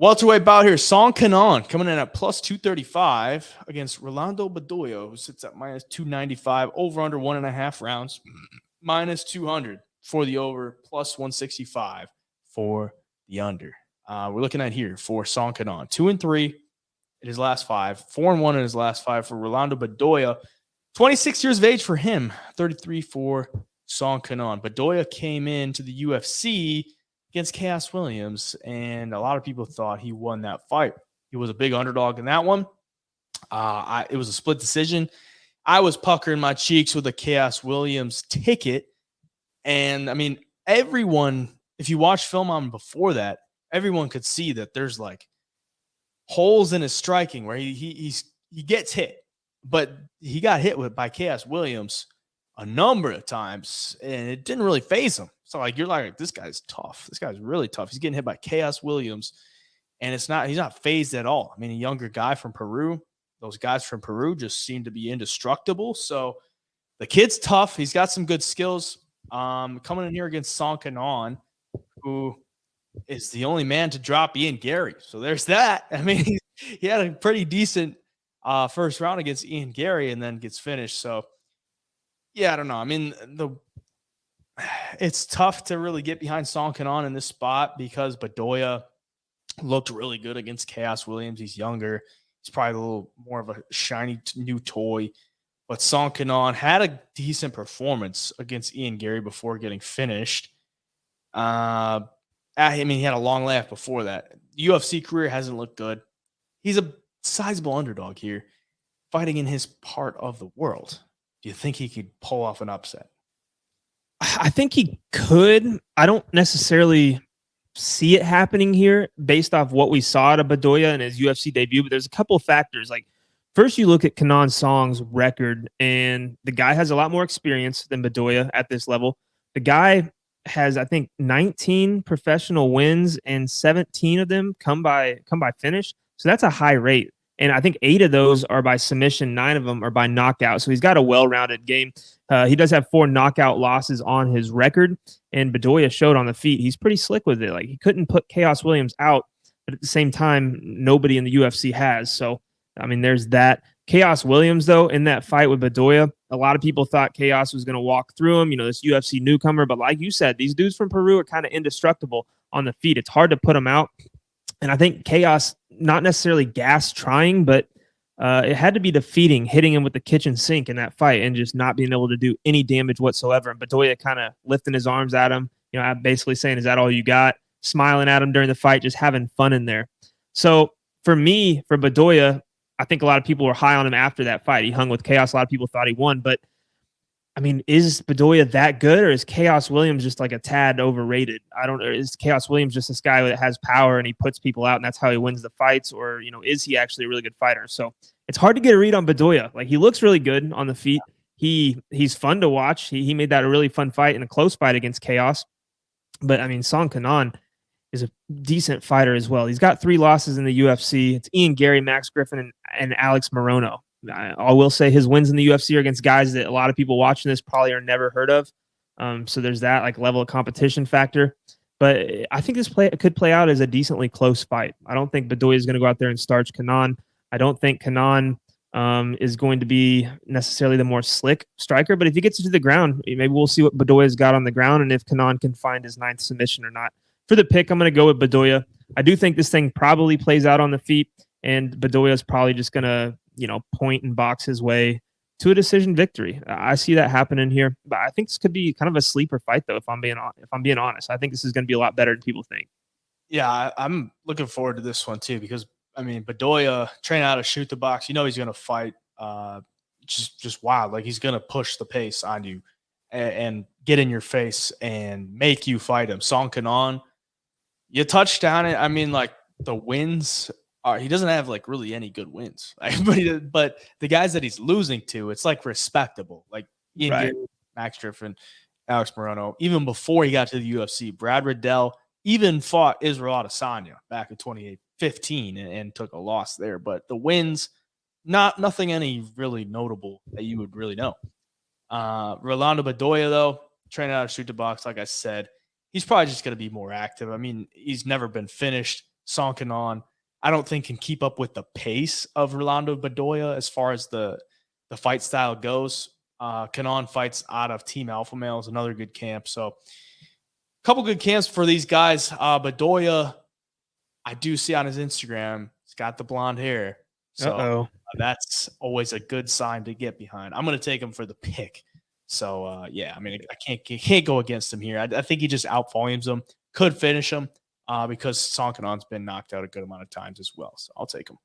Welterweight bout here. Song Kenan coming in at plus 235 against Rolando Bedoya, who sits at minus 295. Over under 1.5 rounds, minus 200 for the over, plus 165 for the under. We're looking at here for Song Kenan 2-3 in his last 5, 4-1 in his last 5 for Rolando Bedoya. 26 years of age for him, 33 for Song Kenan. Bedoya came into the UFC against Chaos Williams, and a lot of people thought he won that fight. He was a big underdog in that one. It was a split decision. I was puckering my cheeks with a Chaos Williams ticket, and I mean, everyone, if you watch film on before that, everyone could see that there's like holes in his striking where he gets hit, but he got hit by Chaos Williams a number of times, and it didn't really faze him. So like you're like, this guy's tough. This guy's really tough. He's getting hit by Chaos Williams, and he's not phased at all. I mean, a younger guy from Peru. Those guys from Peru just seem to be indestructible. So the kid's tough. He's got some good skills. Coming in here against Song Kenan, who is the only man to drop Ian Gary. So there's that. I mean, he had a pretty decent first round against Ian Gary and then gets finished. So yeah, I don't know. I mean, it's tough to really get behind Song Kenan in this spot because Bedoya looked really good against Chaos Williams. He's younger. He's probably a little more of a shiny new toy. But Song Kenan had a decent performance against Ian Gary before getting finished. I mean, he had a long laugh before that. UFC career hasn't looked good. He's a sizable underdog here, fighting in his part of the world. Do you think he could pull off an upset? I think he could. I don't necessarily see it happening here based off what we saw at Bedoya in his UFC debut, but there's a couple of factors. Like, first, you look at Kenan Song's record, and the guy has a lot more experience than Bedoya at this level. The guy has, I think, 19 professional wins, and 17 of them come by finish. So that's a high rate. And I think 8 of those are by submission, 9 of them are by knockout. So he's got a well-rounded game. He does have 4 knockout losses on his record, and Bedoya showed on the feet. He's pretty slick with it. Like, he couldn't put Chaos Williams out, but at the same time, nobody in the UFC has. So, I mean, there's that. Chaos Williams, though, in that fight with Bedoya, a lot of people thought Chaos was going to walk through him, this UFC newcomer. But like you said, these dudes from Peru are kind of indestructible on the feet. It's hard to put them out. And I think Chaos, not necessarily gas trying, but it had to be defeating, hitting him with the kitchen sink in that fight and just not being able to do any damage whatsoever. And Bedoya kind of lifting his arms at him, basically saying, "Is that all you got?" Smiling at him during the fight, just having fun in there. So for me, for Bedoya, I think a lot of people were high on him after that fight. He hung with Chaos. A lot of people thought he won, but I mean, is Bedoya that good, or is Chaos Williams just like a tad overrated? Is Chaos Williams just this guy that has power and he puts people out and that's how he wins the fights? Or, is he actually a really good fighter? So it's hard to get a read on Bedoya. Like, he looks really good on the feet. He's fun to watch. He made that a really fun fight and a close fight against Chaos. But I mean, Song Kenan is a decent fighter as well. He's got 3 losses in the UFC. It's Ian Gary, Max Griffin, and Alex Morono. I will say his wins in the UFC are against guys that a lot of people watching this probably are never heard of. So there's that like level of competition factor. But I think this could play out as a decently close fight. I don't think Bedoya is going to go out there and starch Kenan. I don't think Kenan is going to be necessarily the more slick striker. But if he gets to the ground, maybe we'll see what Bedoya's got on the ground and if Kenan can find his 9th submission or not. For the pick, I'm going to go with Bedoya. I do think this thing probably plays out on the feet, and Bedoya is probably just going to point and box his way to a decision victory. I see that happening here, but I think this could be kind of a sleeper fight, though. If I'm being honest, I think this is going to be a lot better than people think. Yeah, I'm looking forward to this one too because I mean, Bedoya training out to shoot the box. He's going to fight just wild. Like, he's going to push the pace on you and get in your face and make you fight him. Song Kenan, you touched on it. I mean, like, the wins. He doesn't have like really any good wins, but the guys that he's losing to, it's like respectable. Like Ian Gary, Max Griffin, Alex Morono. Even before he got to the UFC, Brad Riddell even fought Israel Adesanya back in 2015 and took a loss there. But the wins, nothing any really notable that you would really know. Rolando Bedoya, though, training out to shoot the box, like I said, he's probably just going to be more active. I mean, he's never been finished. Song Kenan, I don't think can keep up with the pace of Rolando Bedoya as far as the fight style goes. Kenan fights out of Team Alpha Males, another good camp. So a couple good camps for these guys. Bedoya, I do see on his Instagram, he's got the blonde hair. So that's always a good sign to get behind. I'm going to take him for the pick. So, yeah, I mean, I can't go against him here. I think he just outvolumes him, could finish him because Song Kenan's been knocked out a good amount of times as well. So I'll take him.